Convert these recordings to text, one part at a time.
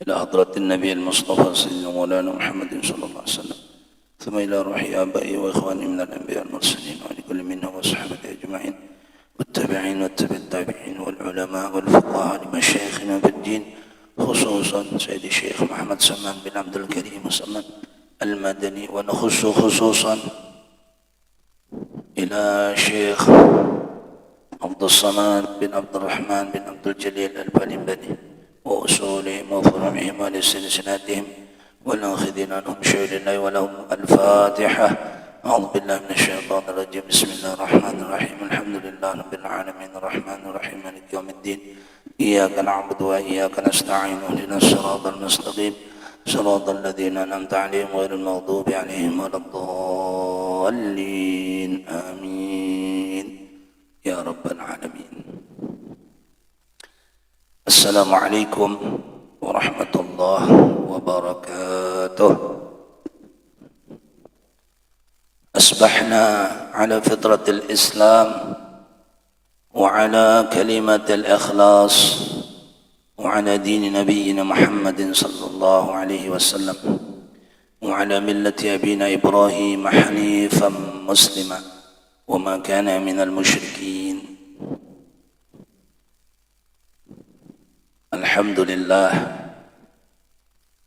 إلى حضرة النبي المصطفى سيدنا مولانا محمد صلى الله عليه وسلم، ثم إلى روح آبائي وإخواني من الأنبياء المرسلين ولكل منهم وصحبه أجمعين والتابعين والتبع التابعين والعلماء والفقهاء لمشايخنا في الدين، خصوصا سيد الشيخ محمد سمان بن عبد الكريم سمان المدني، ونخص خصوصا إلى شيخ عبد الصمد بن عبد الرحمن بن عبد الجليل البالنبني وأصولهم وفروعهم ولسلسلاتهم والآخذين عنهم شهد الله ولهم الفاتحة. أعوذ بالله من الشيطان الرجيم. بسم الله الرحمن الرحيم. الحمد لله رب العالمين الرحمن الرحيم مالك يوم الدين، إياك نعبد وإياك نستعين اهدنا الصراط المستقيم صراط الذين أنعمت عليهم غير المغضوب عليهم ولا الضالين آمين يا رب العالمين. السلام عليكم ورحمة الله وبركاته. أصبحنا على فطرة الإسلام وعلى كلمة الإخلاص وعلى دين نبينا محمد صلى الله عليه وسلم وعلى ملة أبينا إبراهيم حنيفا مسلما وما كان من المشركين. الحمد لله،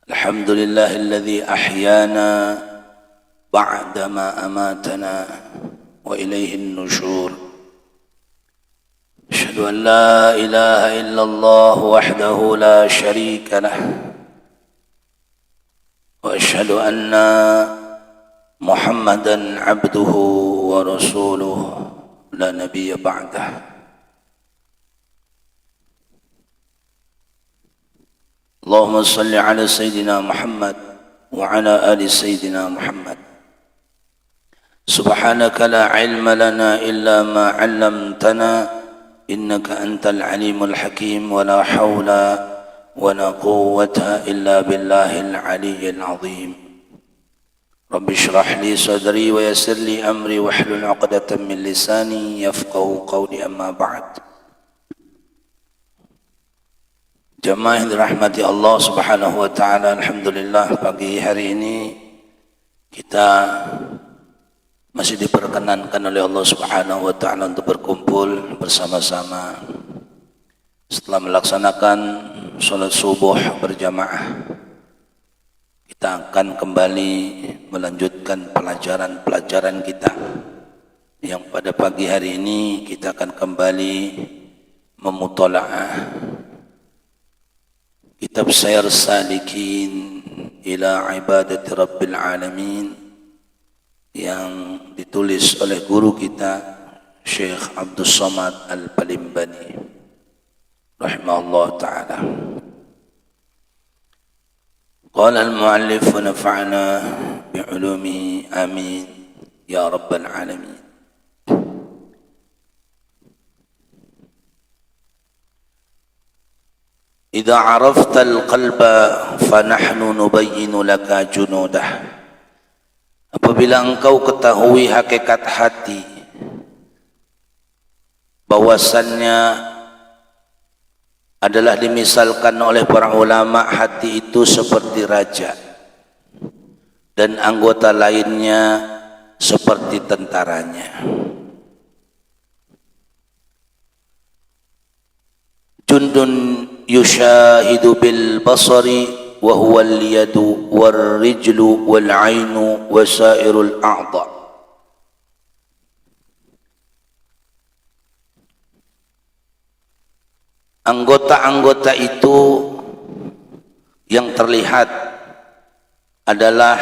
الحمد لله الذي أحيانا بعدما أماتنا وإليه النشور. أشهد أن لا إله إلا الله وحده لا شريك له، وأشهد أن محمدا عبده ورسوله لا نبي بعده. اللهم صل على سيدنا محمد وعلى آل سيدنا محمد. سبحانك لا علم لنا إلا ما علمتنا إنك أنت العليم الحكيم، ولا حول ولا قوة إلا بالله العلي العظيم. رب اشرح لي صدري ويسر لي أمري واحلل عقدة من لساني يفقهوا قولي. أما بعد. Jamaah yang dirahmati Allah Subhanahu wa taala, alhamdulillah pagi hari ini kita masih diperkenankan oleh Allah Subhanahu wa taala untuk berkumpul bersama-sama setelah melaksanakan salat subuh berjamaah. Kita akan kembali melanjutkan pelajaran-pelajaran kita yang pada pagi hari ini kita akan kembali memutalaah kitab Sayar Salikin ila Ibadati Rabbil Alamin yang ditulis oleh guru kita Syekh Abdul Samad Al-Balimbani rahimahullah ta'ala. Qala al-muallif wa nafa'na bi'ulumihi amin ya Rabbal Alamin. Idza arafta al-qalba fa nahnu nubayyinu laka junudah. Apabila engkau ketahui hakikat hati, bahwasannya adalah dimisalkan oleh para ulama hati itu seperti raja dan anggota lainnya seperti tentaranya. Jundun yushahidu bil basari wa huwa al yadu wal rijlu wal ainu wa sairul a'dha. Anggota-anggota itu yang terlihat adalah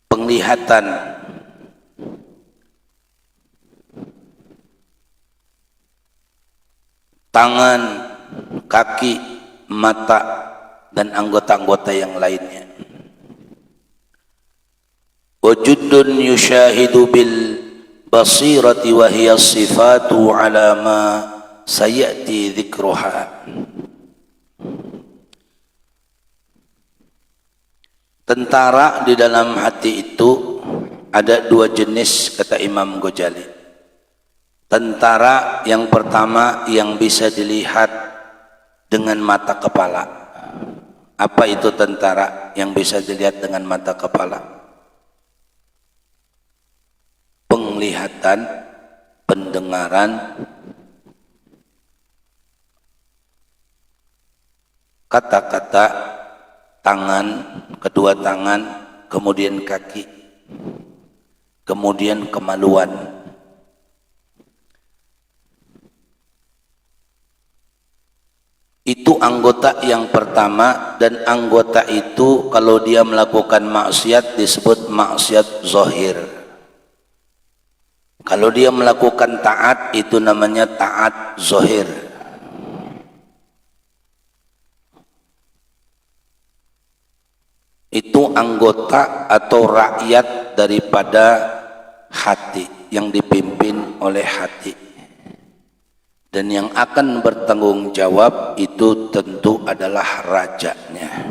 penglihatan, tangan, kaki, mata, dan anggota-anggota yang lainnya. Wajudun yushahidu bil basirati wa hiya sifatu ala ma sayati dzikruha. Tentara di dalam hati itu ada dua jenis, kata Imam Ghazali. Tentara yang pertama yang bisa dilihat dengan mata kepala. Apa itu tentara yang bisa dilihat dengan mata kepala? Penglihatan, pendengaran, kata-kata, tangan, kedua tangan, kemudian kaki, kemudian kemaluan. Itu anggota yang pertama, dan anggota itu kalau dia melakukan maksiat disebut maksiat zahir. Kalau dia melakukan taat itu namanya taat zahir. Itu anggota atau rakyat daripada hati, yang dipimpin oleh hati. Dan yang akan bertanggung jawab itu tentu adalah rajanya.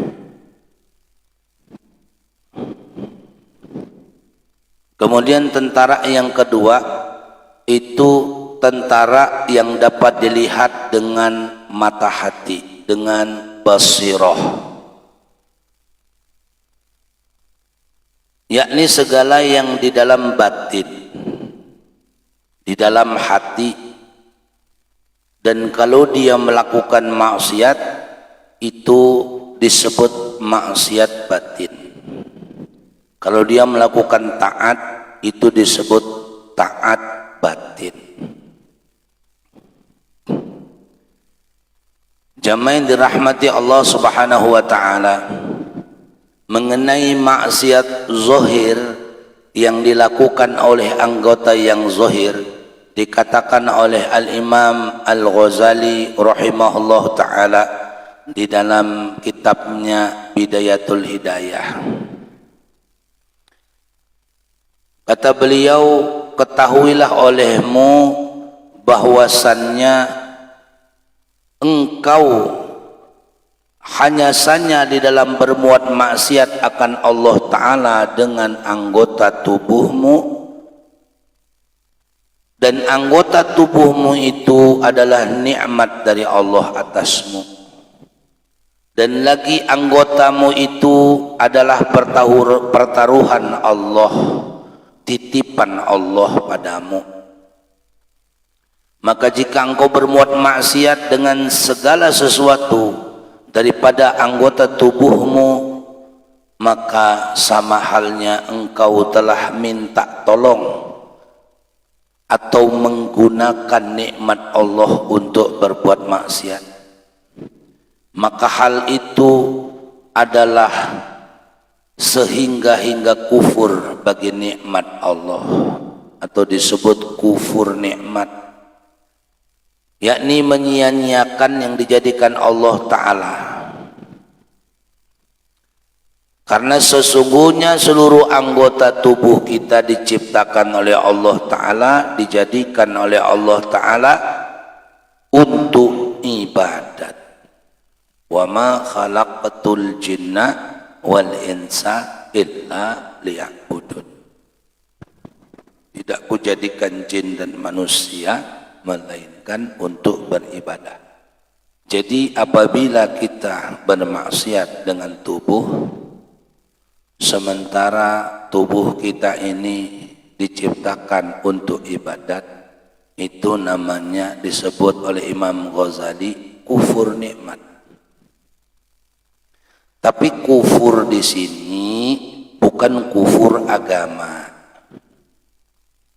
Kemudian tentara yang kedua itu tentara yang dapat dilihat dengan mata hati, dengan basirah, yakni segala yang di dalam batin, di dalam hati. Dan kalau dia melakukan maksiat itu disebut maksiat batin. Kalau dia melakukan taat itu disebut taat batin. Jamaah yang dirahmati Allah Subhanahu wa taala, mengenai maksiat zahir yang dilakukan oleh anggota yang zahir, dikatakan oleh Al-Imam Al-Ghazali rahimahullah ta'ala di dalam kitabnya Bidayatul Hidayah. Kata beliau, ketahuilah olehmu bahwasannya engkau hanya saja di dalam berbuat maksiat akan Allah Ta'ala dengan anggota tubuhmu, dan anggota tubuhmu itu adalah nikmat dari Allah atasmu, dan lagi anggotamu itu adalah pertaruhan Allah, titipan Allah padamu. Maka jika engkau berbuat maksiat dengan segala sesuatu daripada anggota tubuhmu, maka sama halnya engkau telah minta tolong atau menggunakan nikmat Allah untuk berbuat maksiat. Maka hal itu adalah sehingga kufur bagi nikmat Allah, atau disebut kufur nikmat, yakni menyia-nyiakan yang dijadikan Allah Ta'ala. Karena sesungguhnya seluruh anggota tubuh kita diciptakan oleh Allah Ta'ala, dijadikan oleh Allah Ta'ala untuk ibadat. Wa ma khalaqatul jinna wal insa illa liya'budun. Tidak kujadikan jin dan manusia melainkan untuk beribadah. Jadi apabila kita bermaksiat dengan tubuh, sementara tubuh kita ini diciptakan untuk ibadat, itu namanya disebut oleh Imam Ghazali kufur nikmat. Tapi kufur di sini bukan kufur agama,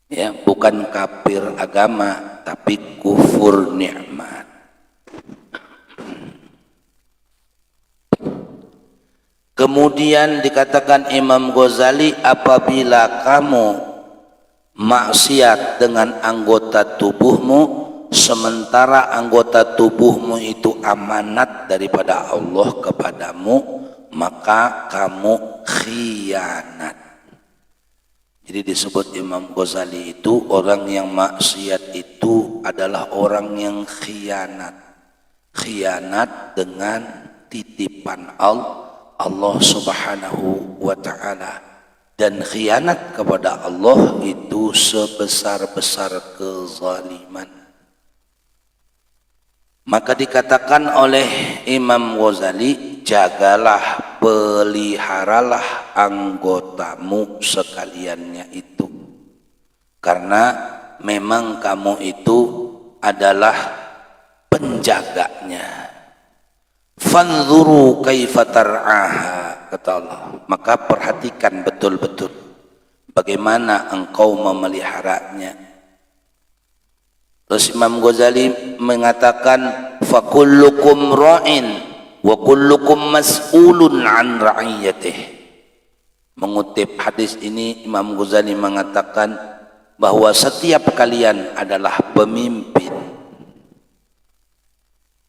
ya, bukan kafir agama, tapi kufur nikmat. Kemudian dikatakan Imam Ghazali, apabila kamu maksiat dengan anggota tubuhmu, sementara anggota tubuhmu itu amanat daripada Allah kepadamu, maka kamu khianat. Jadi disebut Imam Ghazali itu orang yang maksiat itu adalah orang yang khianat. Khianat dengan titipan Allah Subhanahu wa ta'ala, dan khianat kepada Allah itu sebesar-besar kezaliman. Maka dikatakan oleh Imam Ghazali, jagalah, peliharalah anggotamu sekaliannya itu. Karena memang kamu itu adalah penjaganya. Fanzuru kaifa tar'aha, kata Allah. Maka perhatikan betul-betul bagaimana engkau memeliharanya. Terus Imam Ghazali mengatakan, fakullukum ra'in wa kullukum mas'ulun an ra'iyatih. Mengutip hadis ini, Imam Ghazali mengatakan bahwa setiap kalian adalah pemimpin.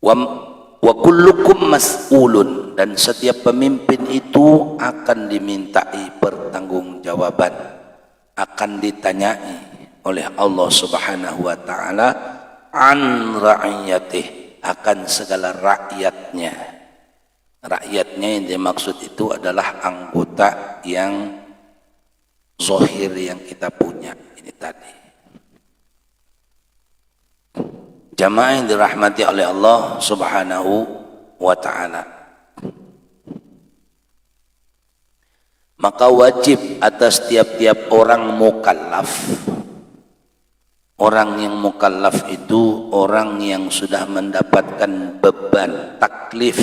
Wa kullukum mas'ulun, dan setiap pemimpin itu akan dimintai pertanggungjawaban, akan ditanyai oleh Allah Subhanahu wa taala an ra'iyatih, akan segala rakyatnya. Rakyatnya yang dimaksud itu adalah anggota yang zahir yang kita punya ini tadi. Jamaah yang dirahmati oleh Allah Subhanahu wa taala. Maka wajib atas tiap-tiap orang mukallaf. Orang yang mukallaf itu orang yang sudah mendapatkan beban taklif,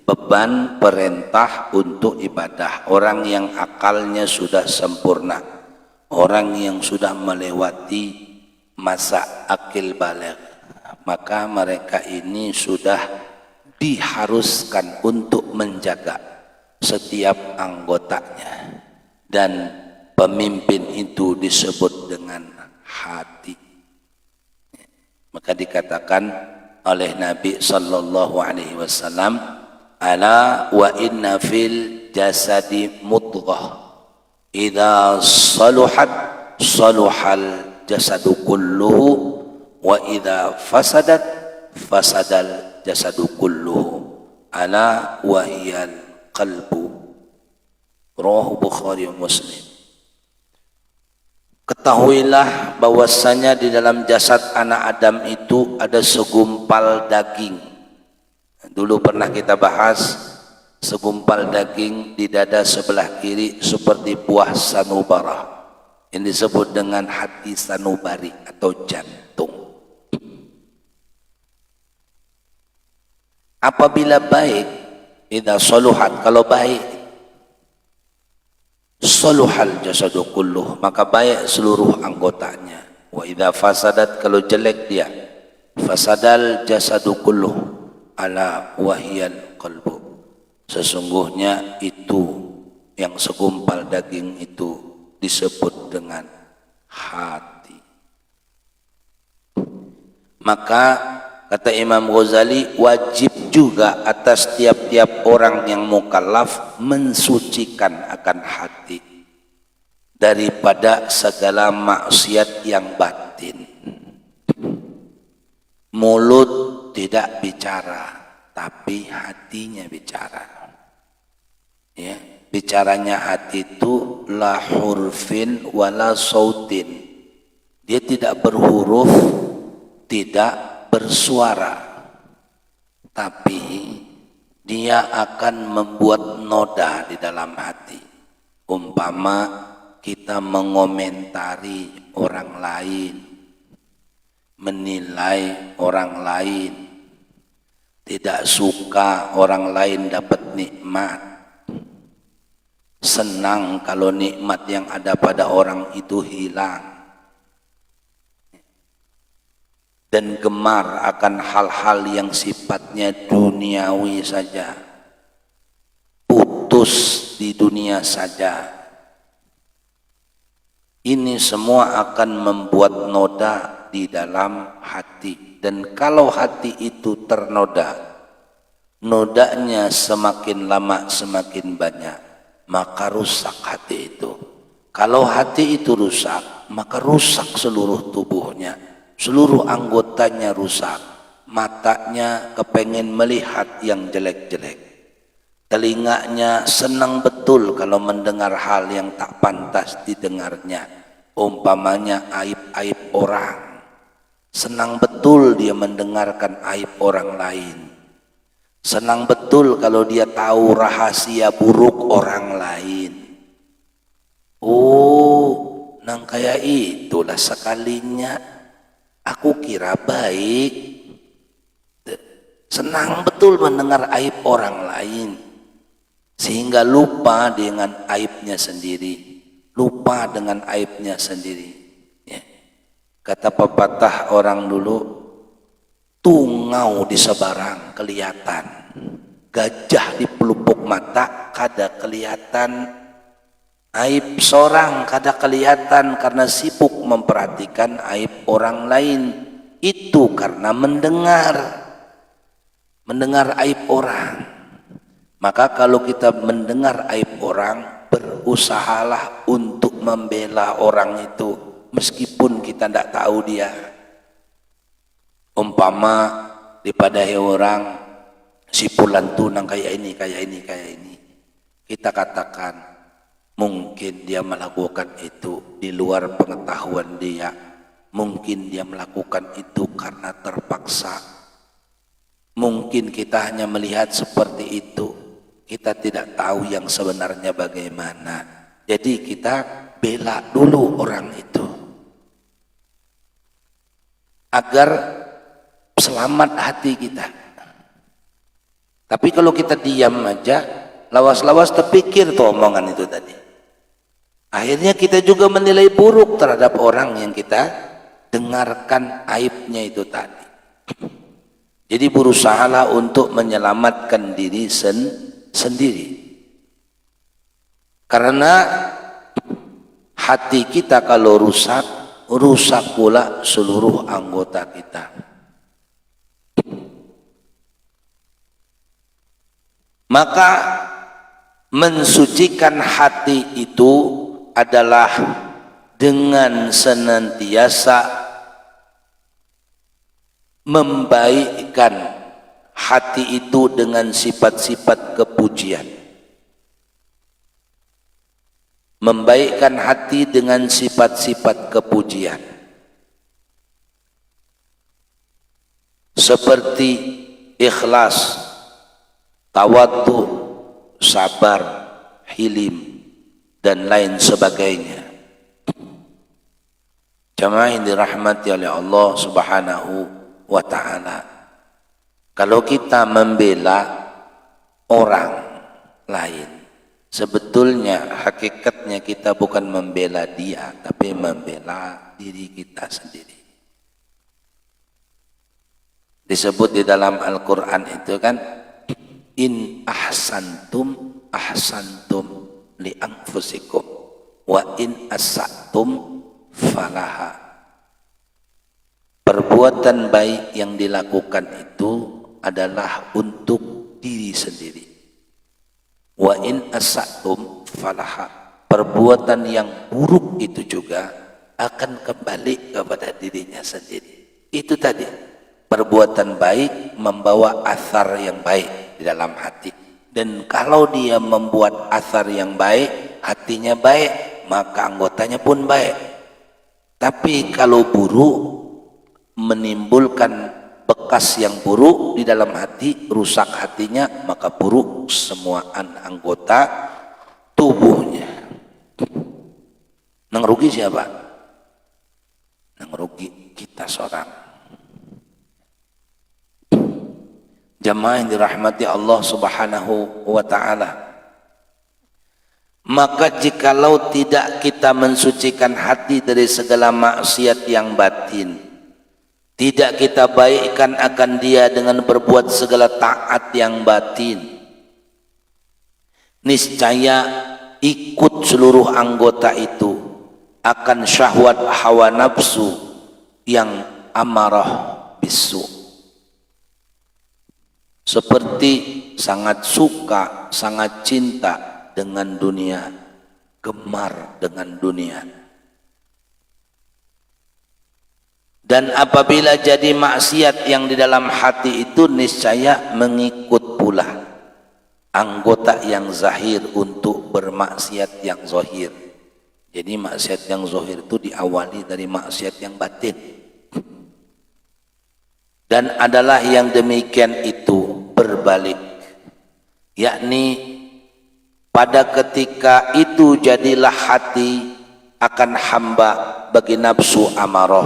beban perintah untuk ibadah. Orang yang akalnya sudah sempurna, orang yang sudah melewati masa akil baligh. Maka mereka ini sudah diharuskan untuk menjaga setiap anggotanya. Dan pemimpin itu disebut dengan hati. Maka dikatakan oleh Nabi sallallahu alaihi wasallam, ala wa inna fil jasadi mudghah idza saluhat saluhal jasadu kulluhu wa idza fasadat fasadal jasadu kulluhu ala wa hiyal qalbu. Rawahu Bukhari wa Muslim. Ketahuilah bahwasanya di dalam jasad anak Adam itu ada segumpal daging. Dulu pernah kita bahas, segumpal daging di dada sebelah kiri seperti buah sanubara, yang disebut dengan hati sanubari atau jantung. Apabila baik, idza saluhat, kalau baik, saluhal jasadu kulluh, maka baik seluruh anggotanya. Wa idza fasadat, kalau jelek dia, fasadal jasadu kulluh ala wahiyal qalbu, sesungguhnya itu yang segumpal daging itu disebut dengan hati. Maka kata Imam Ghazali, wajib juga atas tiap-tiap orang yang mukallaf mensucikan akan hati daripada segala maksiat yang batin. Mulut tidak bicara, tapi hatinya bicara. Ya, bicaranya hati itu la hurfin wala sautin. Dia tidak berhuruf, tidak bersuara, tapi dia akan membuat noda di dalam hati. Umpama kita mengomentari orang lain, menilai orang lain, tidak suka orang lain dapat nikmat, senang kalau nikmat yang ada pada orang itu hilang, dan gemar akan hal-hal yang sifatnya duniawi saja, putus di dunia saja. Ini semua akan membuat noda di dalam hati. Dan kalau hati itu ternoda, nodanya semakin lama semakin banyak, maka rusak hati itu. Kalau hati itu rusak, maka rusak seluruh tubuhnya. Seluruh anggotanya rusak. Matanya kepengen melihat yang jelek-jelek. Telinganya senang betul kalau mendengar hal yang tak pantas didengarnya. Umpamanya aib-aib orang. Senang betul dia mendengarkan aib orang lain. Senang betul kalau dia tahu rahasia buruk orang lain. Oh, nang kayak itulah sekalinya aku kira baik. Senang betul mendengar aib orang lain, sehingga lupa dengan aibnya sendiri. Lupa dengan aibnya sendiri. Ya. Kata pepatah orang dulu, tungau di sebarang kelihatan, gajah di pelupuk mata kada kelihatan, aib seorang kada kelihatan karena sibuk memperhatikan aib orang lain. Itu karena mendengar aib orang. Maka kalau kita mendengar aib orang, berusahalah untuk membela orang itu meskipun kita tidak tahu dia. Umpama daripada orang si Fulan tuh nang kayak ini. Kita katakan mungkin dia melakukan itu di luar pengetahuan dia. Mungkin dia melakukan itu karena terpaksa. Mungkin kita hanya melihat seperti itu. Kita tidak tahu yang sebenarnya bagaimana. Jadi kita bela dulu orang itu agar selamat hati kita. Tapi kalau kita diam aja, lawas-lawas terpikir tuh omongan itu tadi, akhirnya kita juga menilai buruk terhadap orang yang kita dengarkan aibnya itu tadi. Jadi berusahalah untuk menyelamatkan diri sendiri. Karena hati kita kalau rusak pula seluruh anggota kita. Maka mensucikan hati itu adalah dengan senantiasa membaikkan hati itu dengan sifat-sifat kepujian. Membaikkan hati dengan sifat-sifat kepujian. Seperti ikhlas, tawadhu, sabar, hilim, dan lain sebagainya. Jamaah yang dirahmati oleh Allah Subhanahu wa ta'ala. Kalau kita membela orang lain, sebetulnya hakikatnya kita bukan membela dia, tapi membela diri kita sendiri. Disebut di dalam Al-Quran itu kan, in ahsantum li anfusikum wa in asatum falaha. Perbuatan baik yang dilakukan itu adalah untuk diri sendiri. Wa in asatum falaha. Perbuatan yang buruk itu juga akan kembali kepada dirinya sendiri. Itu tadi, perbuatan baik membawa athar yang baik di dalam hati. Dan kalau dia membuat athar yang baik, hatinya baik, maka anggotanya pun baik. Tapi kalau buruk, menimbulkan bekas yang buruk di dalam hati, rusak hatinya, maka buruk semua anggota tubuhnya. Nang rugi siapa? Nang rugi kita seorang. Jamaah yang dirahmati Allah Subhanahu wa ta'ala. Maka jikalau tidak kita mensucikan hati dari segala maksiat yang batin, tidak kita baikkan akan dia dengan berbuat segala taat yang batin, niscaya ikut seluruh anggota itu akan syahwat hawa nafsu yang amarah bisu. Seperti sangat suka, sangat cinta dengan dunia, gemar dengan dunia. Dan apabila jadi maksiat yang di dalam hati itu, niscaya mengikut pula anggota yang zahir untuk bermaksiat yang zahir. Jadi maksiat yang zahir itu diawali dari maksiat yang batin. Dan adalah yang demikian itu berbalik, yakni pada ketika itu jadilah hati akan hamba bagi nafsu amarah.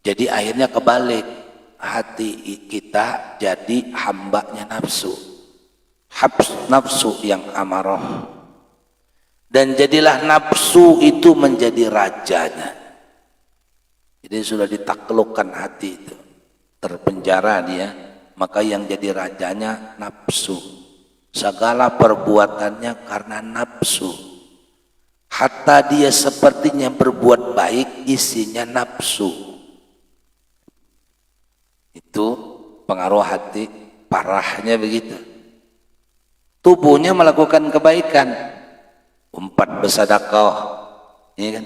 Jadi akhirnya kebalik, hati kita jadi hambanya nafsu, nafsu yang amarah. Dan jadilah nafsu itu menjadi rajanya. Jadi sudah ditaklukkan hati itu, terpenjara dia, maka yang jadi rajanya nafsu. Segala perbuatannya karena nafsu. Hatta dia sepertinya berbuat baik, isinya nafsu. Itu pengaruh hati, parahnya begitu. Tubuhnya melakukan kebaikan, umpat bersedekah, ya kan?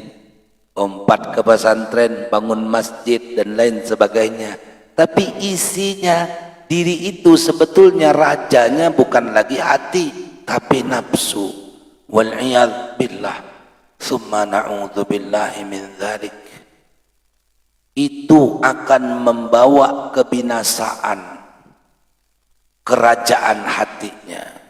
Umpat ke pesantren, bangun masjid dan lain sebagainya. Tapi isinya, diri itu sebetulnya rajanya bukan lagi hati, tapi nafsu. Wal'iyadz billah. Tsumma na'udzu billahi min dzalik. Itu akan membawa kebinasaan kerajaan hatinya.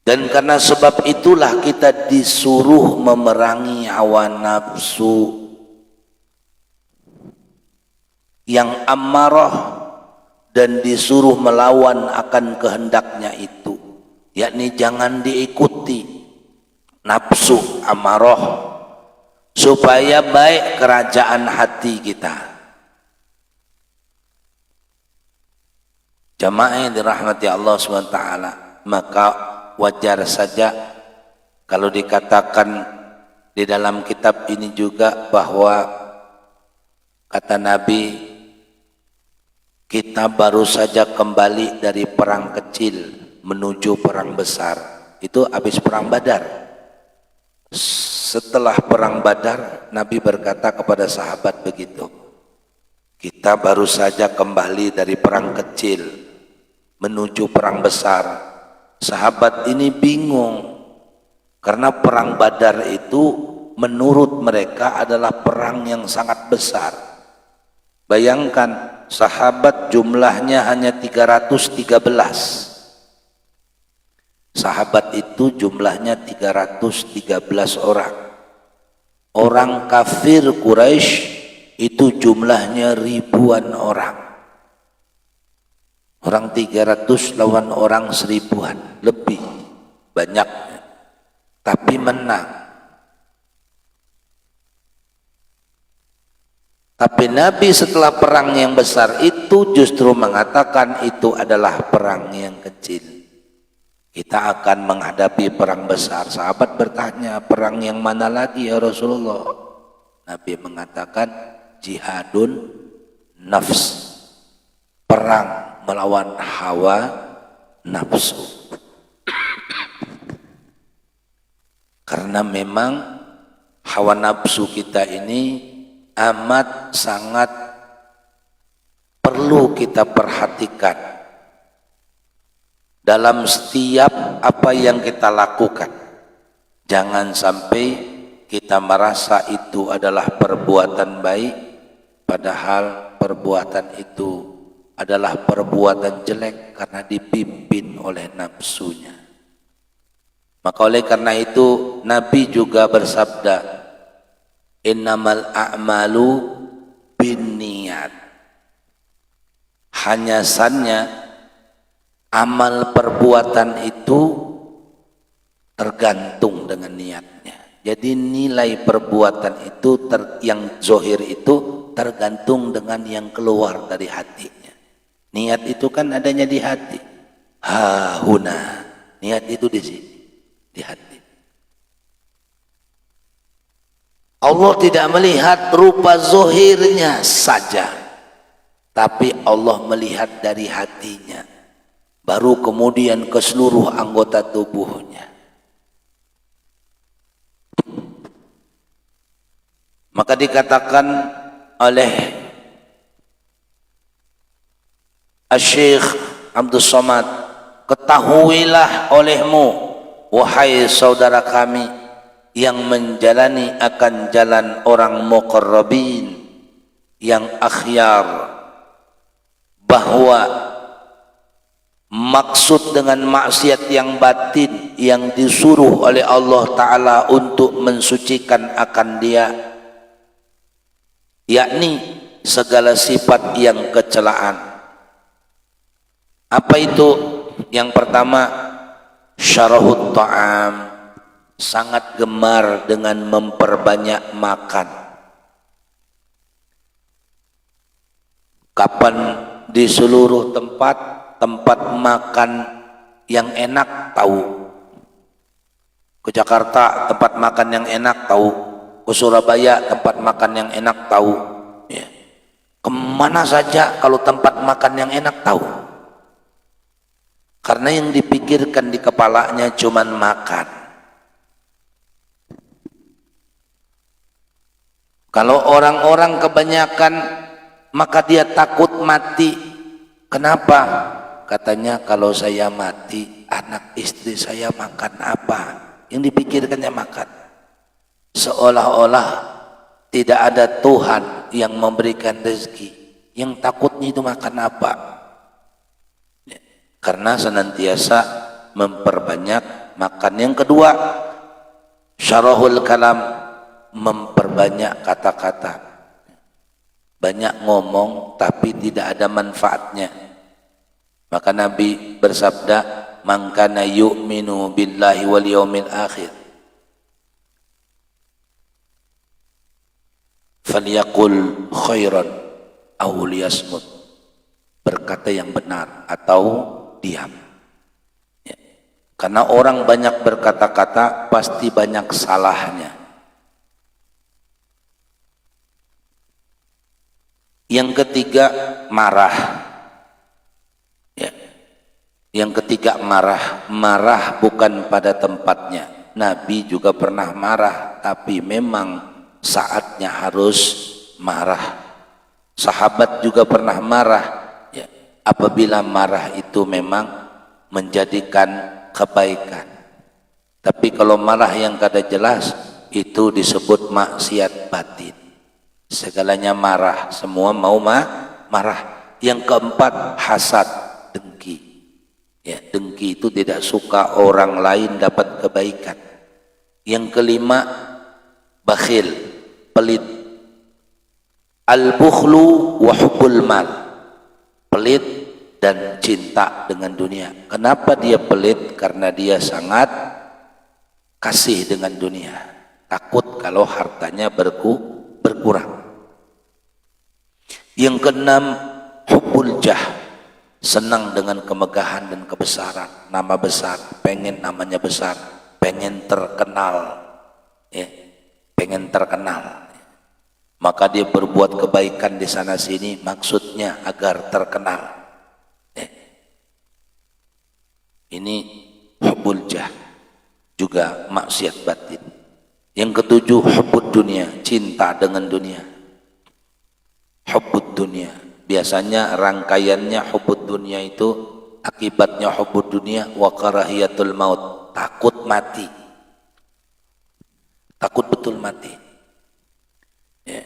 Dan karena sebab itulah kita disuruh memerangi hawa nafsu yang amarah dan disuruh melawan akan kehendaknya itu, yakni jangan diikuti nafsu amarah supaya baik kerajaan hati kita. Jamaah yang dirahmati Allah SWT, maka wajar saja kalau dikatakan di dalam kitab ini juga bahwa kata Nabi, kita baru saja kembali dari perang kecil menuju perang besar. Itu habis perang Badar. Setelah perang Badar, Nabi berkata kepada sahabat begitu, kita baru saja kembali dari perang kecil menuju perang besar. Sahabat ini bingung karena perang Badar itu menurut mereka adalah perang yang sangat besar. Bayangkan, sahabat jumlahnya hanya 313. Sahabat itu jumlahnya 313 orang. Orang kafir Quraisy itu jumlahnya ribuan orang. Orang 300 lawan orang 1000-an, lebih banyak, tapi menang. Tapi Nabi setelah perang yang besar itu justru mengatakan itu adalah perang yang kecil. Kita akan menghadapi perang besar. Sahabat bertanya, perang yang mana lagi ya Rasulullah? Nabi mengatakan jihadun nafs, perang melawan hawa nafsu. Karena memang hawa nafsu kita ini amat sangat perlu kita perhatikan dalam setiap apa yang kita lakukan. Jangan sampai kita merasa itu adalah perbuatan baik, padahal perbuatan itu adalah perbuatan jelek karena dipimpin oleh nafsunya. Maka oleh karena itu Nabi juga bersabda, innamal a'malu binniyat. Hanya saja amal perbuatan itu tergantung dengan niatnya. Jadi nilai perbuatan itu yang zohir itu tergantung dengan yang keluar dari hatinya. Niat itu kan adanya di hati. Hahuna. Niat itu di sini, di hati. Allah tidak melihat rupa zohirnya saja, tapi Allah melihat dari hatinya, baru kemudian ke seluruh anggota tubuhnya. Maka dikatakan oleh Syekh Abdul Somad, ketahuilah olehmu wahai saudara kami yang menjalani akan jalan orang muqarrabin, yang akhyar, bahwa maksud dengan maksiat yang batin yang disuruh oleh Allah Ta'ala untuk mensucikan akan dia, yakni segala sifat yang kecelaan. Apa itu? Yang pertama, syarahut ta'am, sangat gemar dengan memperbanyak makan. Kapan di seluruh tempat makan yang enak tahu. Ke Jakarta tempat makan yang enak tahu. Ke Surabaya tempat makan yang enak tahu. Ya. Kemana saja kalau tempat makan yang enak tahu. Karena yang dipikirkan di kepalanya cuman makan. Kalau orang-orang kebanyakan, maka dia takut mati. Kenapa? Katanya kalau saya mati, anak istri saya makan apa? Yang dipikirkannya makan. Seolah-olah tidak ada Tuhan yang memberikan rezeki. Yang takutnya itu makan apa? Karena senantiasa memperbanyak makan. Yang kedua, syarahul kalam, memperbanyak kata-kata. Banyak ngomong tapi tidak ada manfaatnya. Maka Nabi bersabda, man kana yu'minu billahi wal yaumil akhir falyaqul khairan aw liyasmut, berkata yang benar atau diam. Ya. Karena orang banyak berkata-kata pasti banyak salahnya. Yang ketiga, marah. Ya. Yang ketiga, marah. Marah bukan pada tempatnya. Nabi juga pernah marah, tapi memang saatnya harus marah. Sahabat juga pernah marah. Ya. Apabila marah itu memang menjadikan kebaikan. Tapi kalau marah yang kada jelas, itu disebut maksiat batin. Segalanya marah, semua mau marah. Yang keempat, hasad, dengki. Ya, dengki itu tidak suka orang lain dapat kebaikan. Yang kelima, bakhil, pelit. Al-bukhlu wa hubbul mal, pelit dan cinta dengan dunia. Kenapa dia pelit? Karena dia sangat kasih dengan dunia, takut kalau hartanya berkurang. Yang keenam, hubbul jah, senang dengan kemegahan dan kebesaran, nama besar, pengen namanya besar, pengen terkenal, ya, pengen terkenal. Maka dia berbuat kebaikan di sana sini, maksudnya agar terkenal. Ya. Ini hubbul jah, juga maksiat batin. Yang ketujuh, hubbud dunia, cinta dengan dunia. Hubbud dunia, biasanya rangkaiannya hubbud dunia itu akibatnya hubbud dunia wa karahiyatul maut, takut mati, takut betul mati. Ya.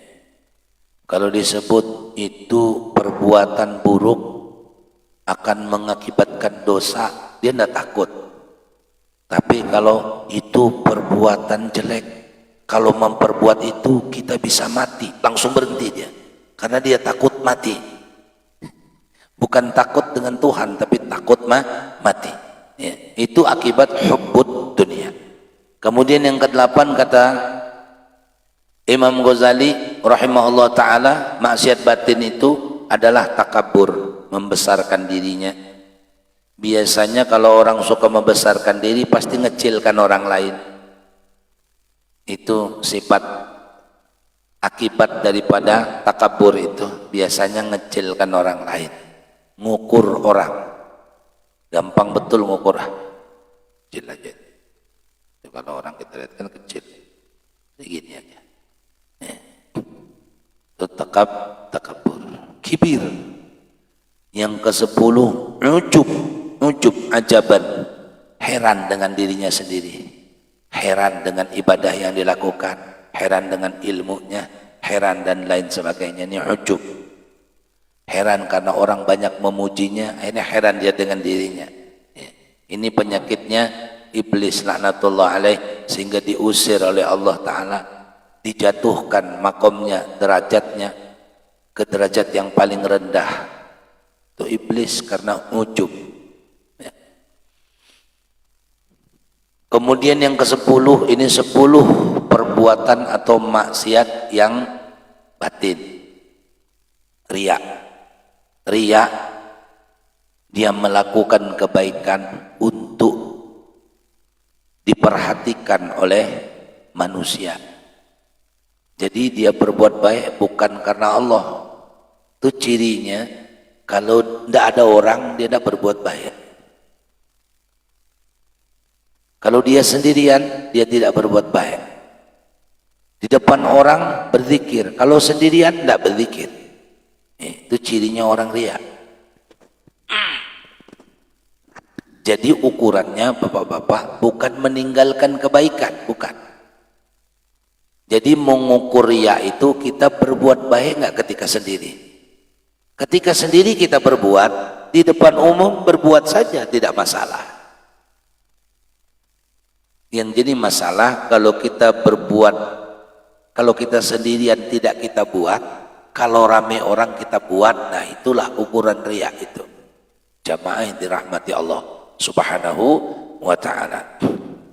Kalau disebut itu perbuatan buruk akan mengakibatkan dosa, dia tidak takut. Tapi kalau itu perbuatan jelek, kalau memperbuat itu kita bisa mati, langsung berhenti dia. Karena dia takut mati. Bukan takut dengan Tuhan, tapi takut mati. Ya, itu akibat hubbud dunia. Kemudian yang kedelapan, kata Imam Ghazali rahimahullah ta'ala, maksiat batin itu adalah takabur, membesarkan dirinya. Biasanya kalau orang suka membesarkan diri pasti ngecilkan orang lain. Itu sifat akibat daripada takabur itu, biasanya ngecilkan orang lain, ngukur orang, gampang betul ngukur, kecil aja. Kalau orang kita lihat kan kecil, segini aja. Itu takabur, kibir. Yang ke-10, ujub, ajaban, heran dengan dirinya sendiri, heran dengan ibadah yang dilakukan, heran dengan ilmunya, heran dan lain sebagainya. Ini ujub. Heran karena orang banyak memujinya, akhirnya heran dia dengan dirinya. Ya. Ini penyakitnya iblis laknatullah alaih, sehingga diusir oleh Allah Ta'ala, dijatuhkan makomnya, derajatnya ke derajat yang paling rendah. Itu iblis karena ujub. Ya. Kemudian yang ke-10, ini 10 perbuatan atau maksiat yang batin. Riya. Riya, dia melakukan kebaikan untuk diperhatikan oleh manusia. Jadi dia berbuat baik bukan karena Allah. Itu cirinya, kalau tidak ada orang dia tidak berbuat baik. Kalau dia sendirian dia tidak berbuat baik. Di depan orang berzikir, kalau sendirian tidak berzikir. Itu cirinya orang riya. Jadi ukurannya bapak-bapak bukan meninggalkan kebaikan, bukan. Jadi mengukur riya itu kita berbuat baik nggak ketika sendiri. Ketika sendiri kita berbuat, di depan umum berbuat saja tidak masalah. Yang jadi masalah kalau kita berbuat, kalau kita sendirian tidak kita buat, kalau ramai orang kita buat, nah itulah ukuran riya itu. Jamaah yang dirahmati Allah Subhanahu wa Ta'ala.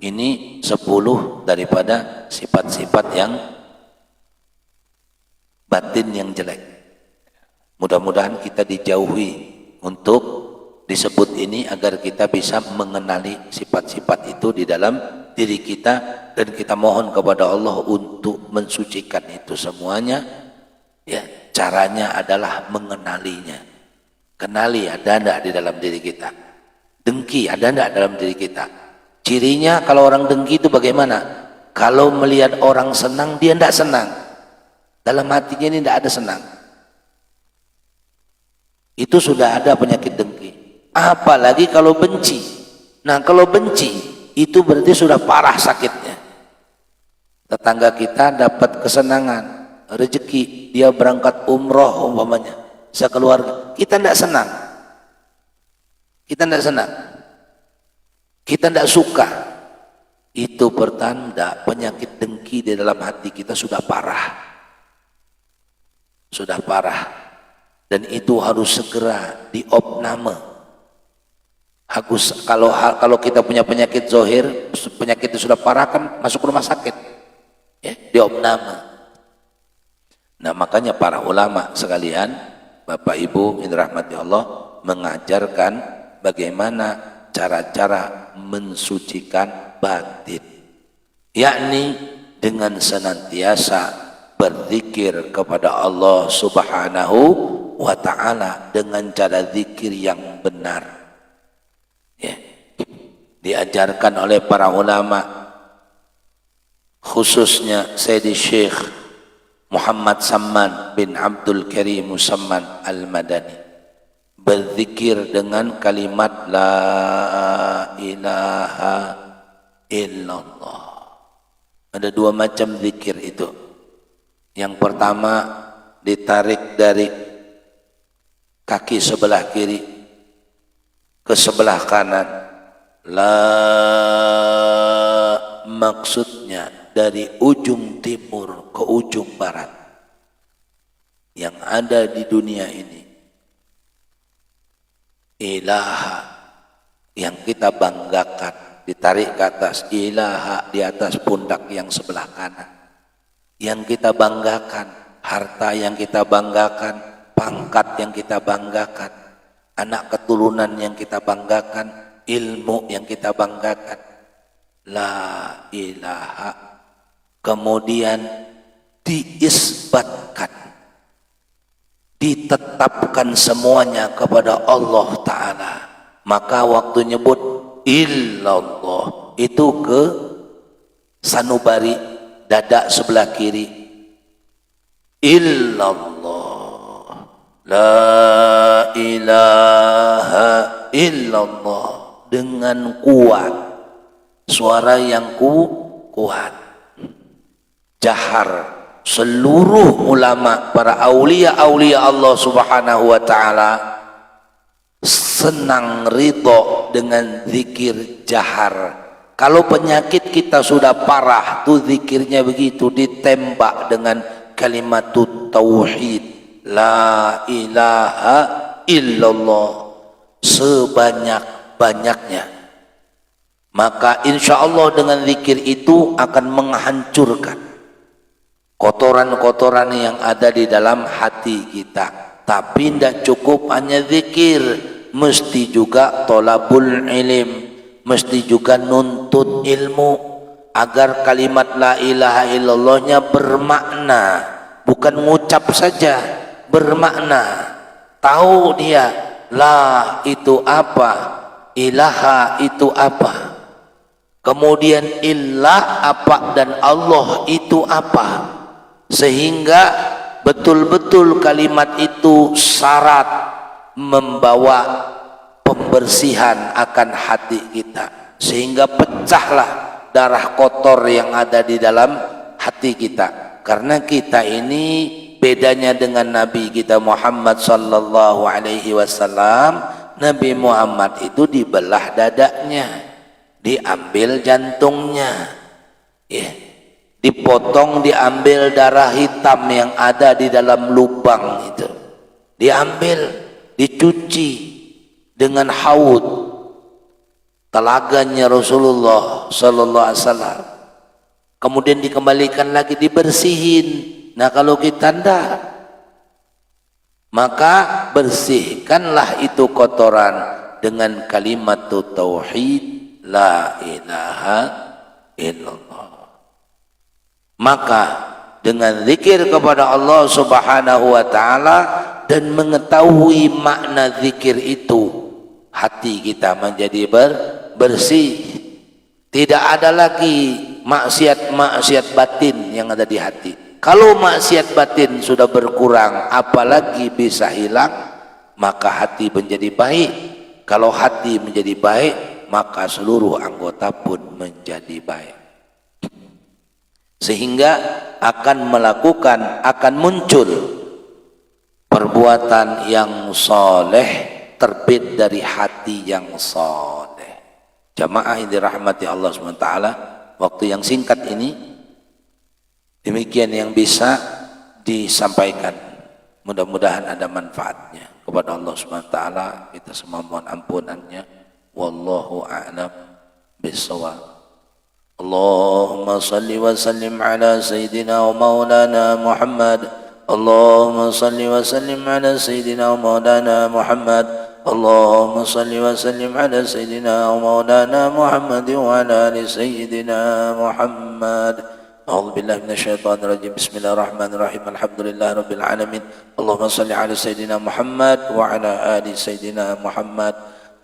Ini 10 daripada sifat-sifat yang batin yang jelek. Mudah-mudahan kita dijauhi untuk disebut ini agar kita bisa mengenali sifat-sifat itu di dalam diri kita, dan kita mohon kepada Allah untuk mensucikan itu semuanya. Ya, caranya adalah mengenalinya. Kenali ada enggak di dalam diri kita? Dengki ada enggak dalam diri kita? Cirinya kalau orang dengki itu bagaimana? Kalau melihat orang senang dia enggak senang. Dalam hatinya ini enggak ada senang. Itu sudah ada penyakit dengki. Apalagi kalau benci. Nah, kalau benci itu berarti sudah parah sakitnya. Tetangga kita dapat kesenangan, rezeki, dia berangkat umroh umpamanya, sekeluarga, kita tidak senang, kita tidak senang, kita tidak suka. Itu pertanda penyakit dengki di dalam hati kita sudah parah, sudah parah, dan itu harus segera diopname. Kalau kita punya penyakit zohir, penyakit itu sudah parah kan masuk rumah sakit, ya, diopname. Nah, makanya para ulama sekalian, Bapak Ibu yang dirahmati Allah, mengajarkan bagaimana cara-cara mensucikan batin, yakni dengan senantiasa berzikir kepada Allah Subhanahu wa Ta'ala dengan cara zikir yang benar. Ya. Diajarkan oleh para ulama, khususnya Sayyidi Syekh Muhammad Samman bin Abdul Karim Musamman Al-Madani, berzikir dengan kalimat La ilaha illallah. Ada 2 macam zikir itu. Yang pertama ditarik dari kaki sebelah kiri ke sebelah kanan. La, maksudnya dari ujung timur ke ujung barat yang ada di dunia ini. Ilaha, yang kita banggakan, ditarik ke atas. Ilaha, di atas pundak yang sebelah kanan. Yang kita banggakan, harta yang kita banggakan, pangkat yang kita banggakan, anak keturunan yang kita banggakan, ilmu yang kita banggakan. La ilaha. Kemudian diisbatkan, ditetapkan semuanya kepada Allah Ta'ala. Maka waktu nyebut illallah itu ke sanubari dada sebelah kiri. Illallah, la ilaha illallah, dengan kuat, suara yang kuat, jahar, seluruh ulama, para aulia-aulia Allah Subhanahu wa taala senang ridho dengan zikir jahar. Kalau penyakit kita sudah parah, tuh zikirnya begitu, ditembak dengan kalimat tauhid, la ilaha illallah, sebanyak-banyaknya. Maka insya Allah dengan zikir itu akan menghancurkan kotoran-kotoran yang ada di dalam hati kita. Tapi tidak cukup hanya zikir, mesti juga tolabul ilm, mesti juga nuntut ilmu agar kalimat la ilaha illallahnya bermakna, bukan ngucap saja, bermakna. Tahu dia la itu apa, ilaha itu apa, kemudian illah apa, dan Allah itu apa, sehingga betul-betul kalimat itu syarat membawa pembersihan akan hati kita, sehingga pecahlah darah kotor yang ada di dalam hati kita. Karena kita ini bedanya dengan Nabi kita Muhammad sallallahu alaihi wasallam, Nabi Muhammad itu dibelah dadanya, diambil jantungnya, ya, dipotong, diambil darah hitam yang ada di dalam lubang itu, diambil, dicuci dengan haud telaganya Rasulullah sallallahu alaihi wasallam, kemudian dikembalikan lagi, dibersihin. Nah kalau kita ndak, maka bersihkanlah itu kotoran dengan kalimat tauhid, la ilaha illallah. Maka dengan zikir kepada Allah Subhanahu wa taala dan mengetahui makna zikir itu, hati kita menjadi bersih. Tidak ada lagi maksiat-maksiat batin yang ada di hati. Kalau maksiat batin sudah berkurang, apalagi bisa hilang, maka hati menjadi baik. Kalau hati menjadi baik, maka seluruh anggota pun menjadi baik. Sehingga akan muncul perbuatan yang soleh, terbit dari hati yang soleh. Jamaah yang dirahmati Allah SWT, waktu yang singkat ini demikian yang bisa disampaikan. Mudah-mudahan ada manfaatnya. Kepada Allah SWT kita semua mohon ampunannya. Wallahu a'lam bishawab. Allahumma salli wa sallim ala sayyidina wa maulana Muhammad. Allahumma salli wa sallim ala sayyidina wa maulana Muhammad. Allahumma salli wa sallim ala sayyidina wa maulana Muhammad wa ala ali sayyidina Muhammad. أعوذ بالله من الشيطان الرجيم بسم الله الرحمن الرحيم الحمد لله رب العالمين اللهم صل على سيدنا محمد وعلى آل سيدنا محمد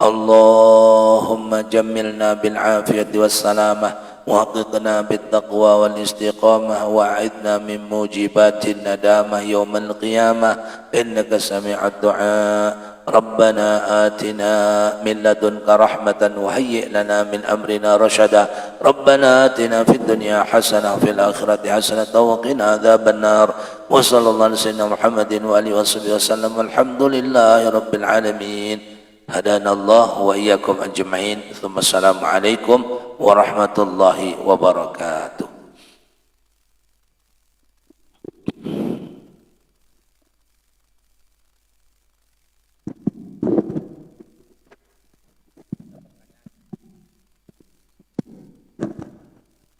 اللهم جملنا بالعافية والسلامة وحققنا بالتقوى والاستقامة وأعذنا من موجبات الندامة يوم القيامة إنك سميع الدعاء ربنا آتنا من لدنك رحمة وهيئ لنا من أمرنا رشدا ربنا آتنا في الدنيا حسنة وفي الآخرة حسنة وقنا عذاب النار وصلى الله على سيدنا محمد وآله وصحبه وسلم والحمد لله رب العالمين هدانا الله وإياكم أجمعين ثم السلام عليكم ورحمة الله وبركاته.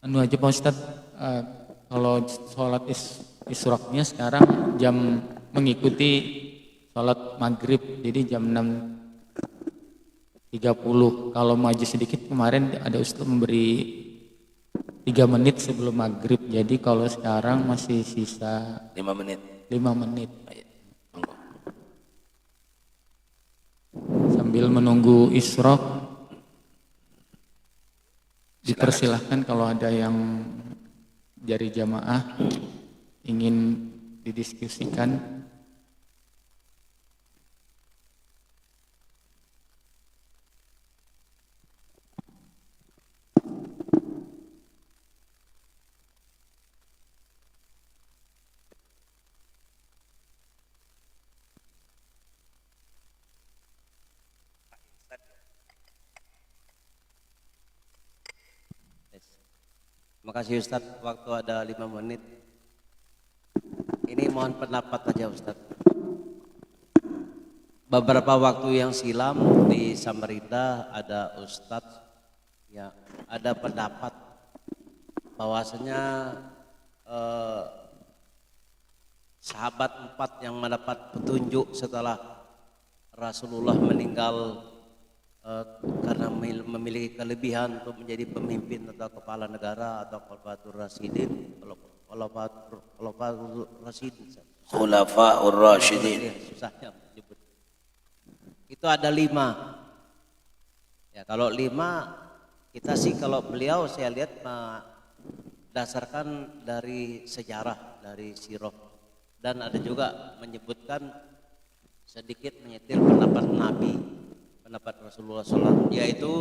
Anu aja Pak Ustadz, kalau sholat isyraqnya sekarang jam mengikuti sholat maghrib, jadi jam 6.30. Kalau maju sedikit kemarin ada Ustadz memberi 3 menit sebelum maghrib, jadi kalau sekarang masih sisa 5 menit. 5 menit. Sambil menunggu isyraq, dipersilahkan kalau ada yang dari jamaah ingin didiskusikan. Makasih Ustadz, waktu ada 5 menit. Ini mohon pendapat aja Ustadz. Beberapa waktu yang silam di Samarinda ada Ustadz ya, ada pendapat bahwasanya sahabat 4 yang mendapat petunjuk setelah Rasulullah meninggal karena memiliki kelebihan untuk menjadi pemimpin atau kepala negara atau khulafaur rasyidin. Khulafaur Rasyidin. Susahnya menyebut. Itu ada 5. Ya, kalau 5 kita sih kalau beliau saya lihat berdasarkan dari sejarah, dari sirah, dan ada juga menyebutkan sedikit menyetir pendapat Nabi, pendapat Rasulullah SAW, yaitu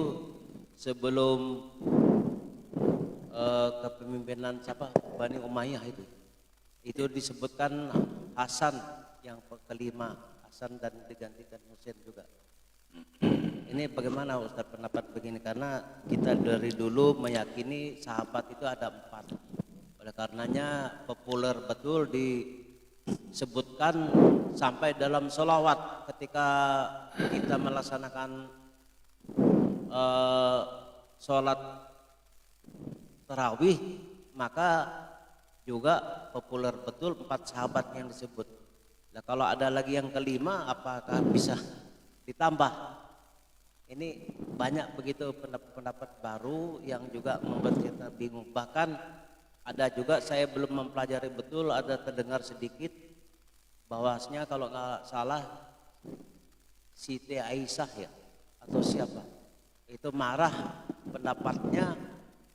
sebelum kepemimpinan siapa, Bani Umayyah itu disebutkan Hasan yang kelima, Hasan, dan digantikan Husain juga. Ini bagaimana Ustaz pendapat begini, karena kita dari dulu meyakini sahabat itu ada 4. Oleh karenanya populer betul disebutkan sampai dalam sholawat ketika kita melaksanakan sholat tarawih, maka juga populer betul 4 sahabat yang disebut. Nah, kalau ada lagi yang kelima, apakah bisa ditambah? Ini banyak begitu pendapat baru yang juga membuat kita bingung. Bahkan ada juga, saya belum mempelajari betul, ada terdengar sedikit bahwasanya kalau nggak salah Siti Aisyah ya atau siapa itu marah pendapatnya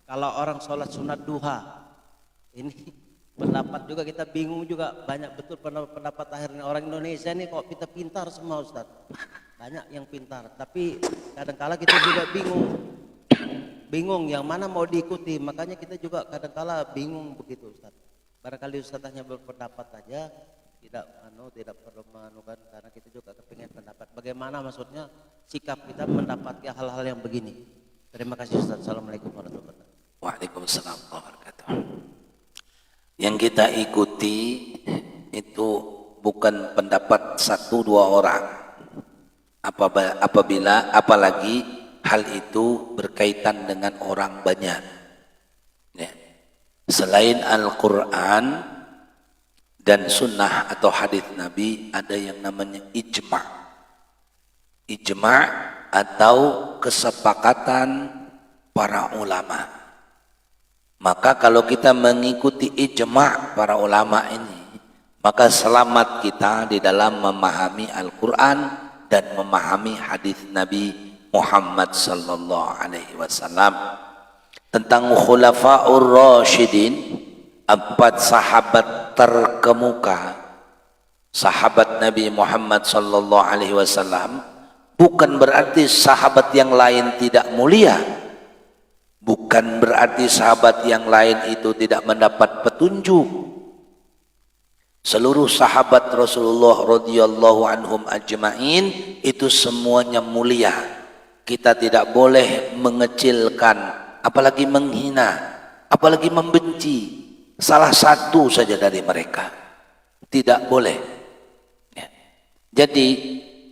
kalau orang sholat sunat duha. Ini pendapat juga kita bingung juga, banyak betul pendapat akhirnya. Orang Indonesia ini kok kita pintar semua Ustaz, banyak yang pintar, tapi kadang-kala kita juga bingung yang mana mau diikuti. Makanya kita juga kadang-kala bingung begitu Ustaz. Barangkali Ustaz hanya berpendapat saja, tidak perlu menukan, karena kita juga kepingin pendapat. Bagaimana maksudnya sikap kita mendapati hal-hal yang begini. Terima kasih Ustaz. Assalamualaikum warahmatullahi wabarakatuh. Waalaikumsalam warahmatullahi wabarakatuh. Yang kita ikuti itu bukan pendapat 1-2 orang. Apalagi hal itu berkaitan dengan orang banyak. Ya. Selain Al-Quran dan Sunnah atau hadis Nabi, ada yang namanya ijma'. Ijma' atau kesepakatan para ulama. Maka kalau kita mengikuti ijma' para ulama ini, maka selamat kita di dalam memahami Al-Quran dan memahami hadis Nabi Muhammad sallallahu alaihi wasallam. Tentang khulafaur rasyidin, 4 sahabat terkemuka, sahabat Nabi Muhammad sallallahu alaihi wasallam, bukan berarti sahabat yang lain tidak mulia. Bukan berarti sahabat yang lain itu tidak mendapat petunjuk. Seluruh sahabat Rasulullah radhiyallahu anhum ajma'in itu semuanya mulia. Kita tidak boleh mengecilkan, apalagi menghina, apalagi membenci salah satu saja dari mereka. Tidak boleh. Ya. Jadi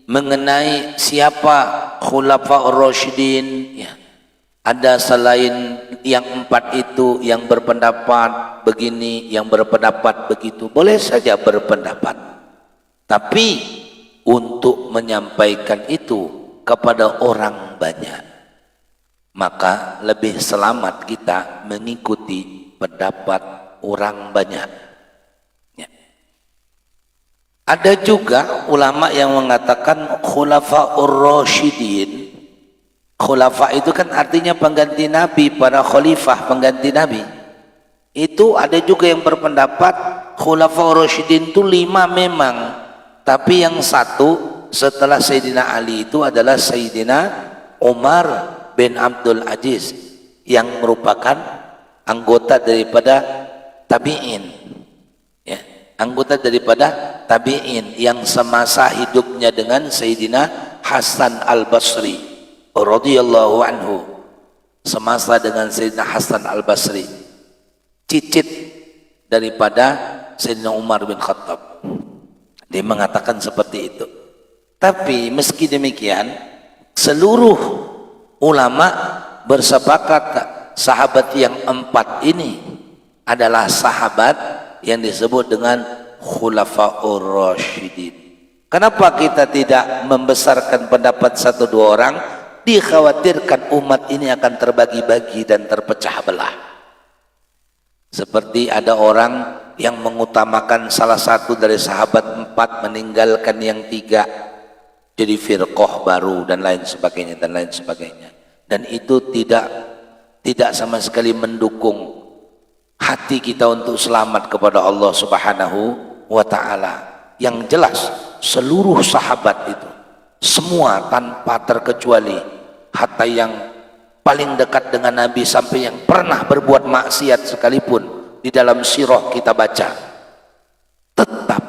mengenai siapa khulafaur rasyidin, ya, ada selain yang 4 itu yang berpendapat begini, yang berpendapat begitu, boleh saja berpendapat. Tapi untuk menyampaikan itu kepada orang banyak, maka lebih selamat kita mengikuti pendapat orang banyak. Ya. Ada juga ulama yang mengatakan khulafaur rasyidin. Khulafa itu kan artinya pengganti Nabi, para khalifah pengganti Nabi. Itu ada juga yang berpendapat khulafaur rasyidin itu 5 memang, tapi yang 1 setelah Sayyidina Ali itu adalah Sayyidina Umar bin Abdul Aziz, yang merupakan anggota daripada tabi'in, ya, anggota daripada tabi'in yang semasa hidupnya dengan Sayyidina Hasan Al-Basri radhiyallahu anhu, semasa dengan Sayyidina Hasan Al-Basri. cicit daripada Sayyidina Umar bin Khattab. Dia mengatakan seperti itu. Tapi meski demikian, seluruh ulama bersepakat sahabat yang 4 ini adalah sahabat yang disebut dengan Khulafaur Rasyidin. Kenapa kita tidak membesarkan pendapat 1-2 orang? Dikhawatirkan umat ini akan terbagi-bagi dan terpecah belah. Seperti ada orang yang mengutamakan salah satu dari sahabat 4 meninggalkan yang 3, jadi firqah baru dan lain sebagainya dan lain sebagainya. Dan itu tidak sama sekali mendukung hati kita untuk selamat kepada Allah Subhanahu wa taala. Yang jelas seluruh sahabat itu semua tanpa terkecuali, hatta yang paling dekat dengan Nabi sampai yang pernah berbuat maksiat sekalipun di dalam sirah kita baca, tetap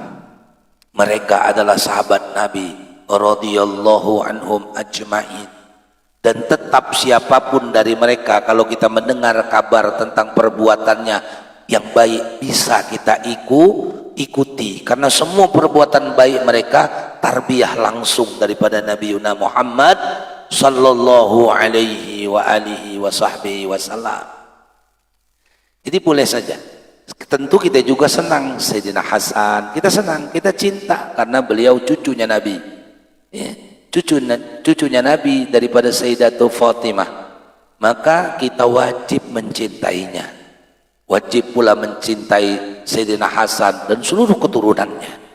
mereka adalah sahabat Nabi radhiyallahu anhum ajma'in. Dan tetap siapapun dari mereka, kalau kita mendengar kabar tentang perbuatannya yang baik, bisa kita ikuti, karena semua perbuatan baik mereka tarbiyah langsung daripada Nabi Muhammad sallallahu alaihi wa alihi wa sahbihi wasallam. Jadi boleh saja, tentu kita juga senang Sayyidina Hasan, kita senang, kita cinta karena beliau cucunya Nabi, ya, cucunya Nabi daripada Sayyidatul Fatimah, maka kita wajib mencintainya, wajib pula mencintai Sayyidina Hasan dan seluruh keturunannya.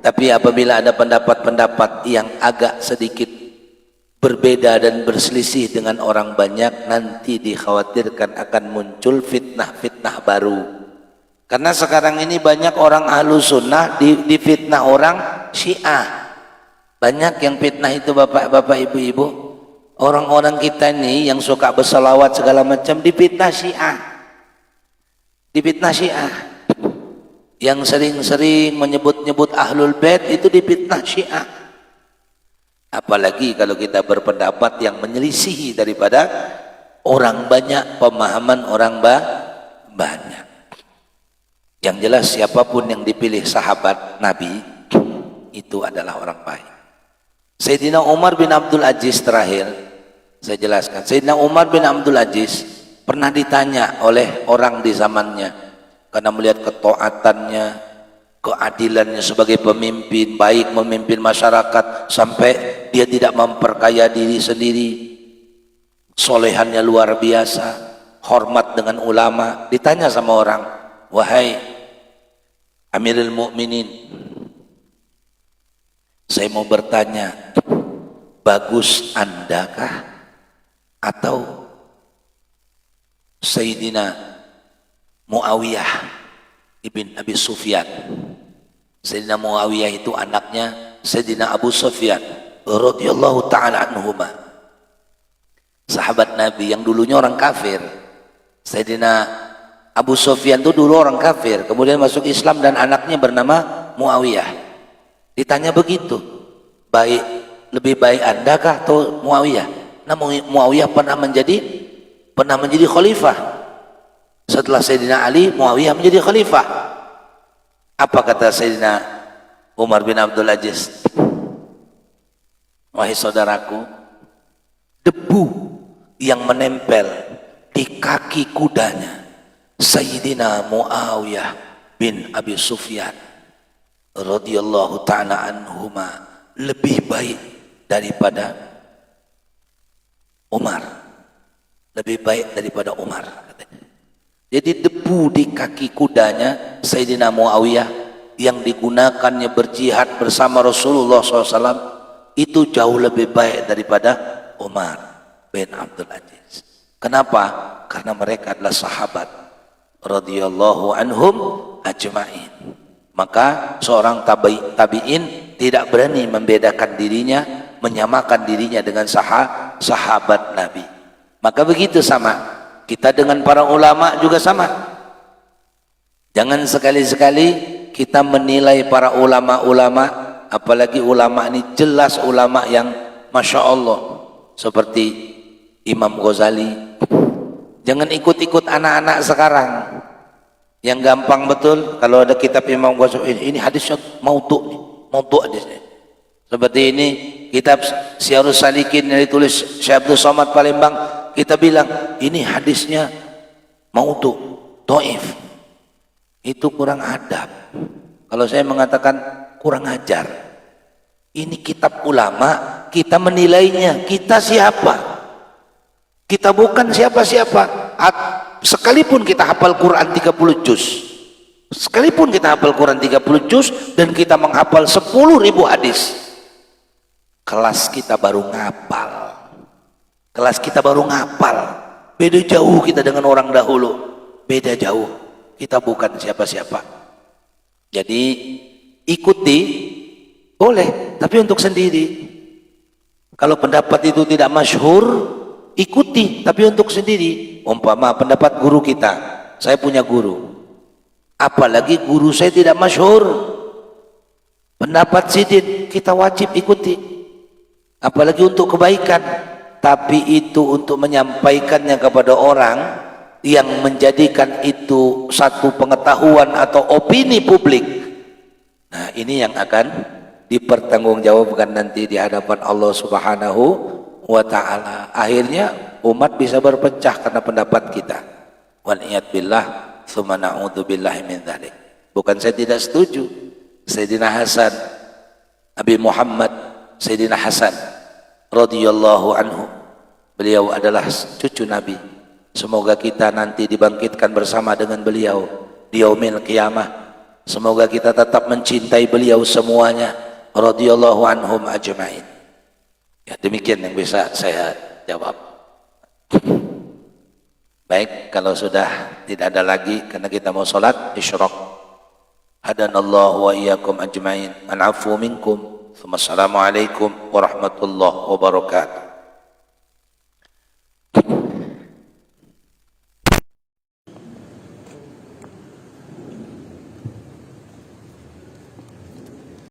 Tapi apabila ada pendapat-pendapat yang agak sedikit berbeda dan berselisih dengan orang banyak, nanti dikhawatirkan akan muncul fitnah-fitnah baru. Karena sekarang ini banyak orang ahlu sunnah difitnah orang Syiah. Banyak yang fitnah itu bapak-bapak, ibu-ibu. Orang-orang kita ini yang suka berselawat segala macam difitnah Syiah. Difitnah Syiah. Yang sering-sering menyebut-nyebut Ahlul Bait itu difitnah Syiah. Apalagi kalau kita berpendapat yang menyelisihi daripada orang banyak, pemahaman orang banyak. Yang jelas siapapun yang dipilih sahabat Nabi itu adalah orang baik. Sayyidina Umar bin Abdul Aziz, terakhir saya jelaskan, Sayyidina Umar bin Abdul Aziz pernah ditanya oleh orang di zamannya, karena melihat ketaatannya, keadilannya sebagai pemimpin, baik memimpin masyarakat sampai dia tidak memperkaya diri sendiri, solehannya luar biasa, hormat dengan ulama. Ditanya sama orang, wahai Amirul Mukminin, saya mau bertanya, bagus Andakah atau Sayyidina Muawiyah ibn Abi Sufyan? Sayyidina Muawiyah itu anaknya Sayyidina Abu Sufyan radhiyallahu ta'ala anhuma, sahabat Nabi yang dulunya orang kafir. Sayyidina Abu Sufyan itu dulu orang kafir, kemudian masuk Islam dan anaknya bernama Muawiyah. Ditanya begitu, lebih baik Andakah atau Muawiyah? Nah, Muawiyah pernah menjadi khalifah. Setelah Sayyidina Ali, Muawiyah menjadi khalifah. Apa kata Sayyidina Umar bin Abdul Aziz? Wahai saudaraku, debu yang menempel di kaki kudanya Sayyidina Muawiyah bin Abi Sufyan radhiyallahu ta'ala anhuma lebih baik daripada Umar, lebih baik daripada Umar. Jadi debu di kaki kudanya Sayyidina Muawiyah yang digunakannya berjihad bersama Rasulullah SAW itu jauh lebih baik daripada Umar bin Abdul Aziz. Kenapa? Karena mereka adalah sahabat radhiyallahu anhum ajma'in. Maka seorang tabi'in tidak berani membedakan dirinya, menyamakan dirinya dengan sahabat Nabi. Maka begitu sama, kita dengan para ulama juga sama. Jangan sekali-sekali kita menilai para ulama-ulama, apalagi ulama ini jelas ulama yang Masya Allah, seperti Imam Ghazali Jangan ikut-ikut anak-anak sekarang yang gampang betul. Kalau ada kitab Imam Ghazali, ini hadisnya maudhu nih, maudhu hadisnya. Seperti ini kitab Syiarus Salikin yang ditulis Syekh Abdul Somad Palembang, kita bilang ini hadisnya maudhu, dhaif. Itu kurang adab. Kalau saya mengatakan kurang ajar. Ini kitab ulama, kita menilainya. Kita siapa? Kita bukan siapa-siapa. Sekalipun kita hafal Quran 30 juz, sekalipun kita hafal Quran 30 juz dan kita menghafal 10.000 hadis, kelas kita baru ngapal. Kelas kita baru ngapal. Beda jauh kita dengan orang dahulu. Beda jauh. Kita bukan siapa-siapa. Jadi ikuti boleh, tapi untuk sendiri. Kalau pendapat itu tidak masyhur, ikuti, tapi untuk sendiri. Umpama pendapat guru kita, saya punya guru, apalagi guru saya tidak masyhur, pendapat sidin kita wajib ikuti, apalagi untuk kebaikan. Tapi itu untuk menyampaikannya kepada orang yang menjadikan itu satu pengetahuan atau opini publik. Nah, ini yang akan dipertanggungjawabkan nanti di hadapan Allah Subhanahu wa ta'ala. Akhirnya umat bisa berpecah karena pendapat kita. Wal'iyad billah, tsumma na'udzubillahi min dzalik. Bukan saya tidak setuju. Sayyidina Hasan, Nabi Muhammad Sayyidina Hasan radhiyallahu anhu, beliau adalah cucu Nabi. Semoga kita nanti dibangkitkan bersama dengan beliau di yaumil qiyamah. Semoga kita tetap mencintai beliau semuanya radhiyallahu anhum ajma'in. Ya, demikian yang bisa saya jawab. Baik, kalau sudah tidak ada lagi karena kita mau salat isyraq. Hadanallahu wa iyyakum ajma'in. An afu minkum. Assalamualaikum warahmatullahi wabarakatuh.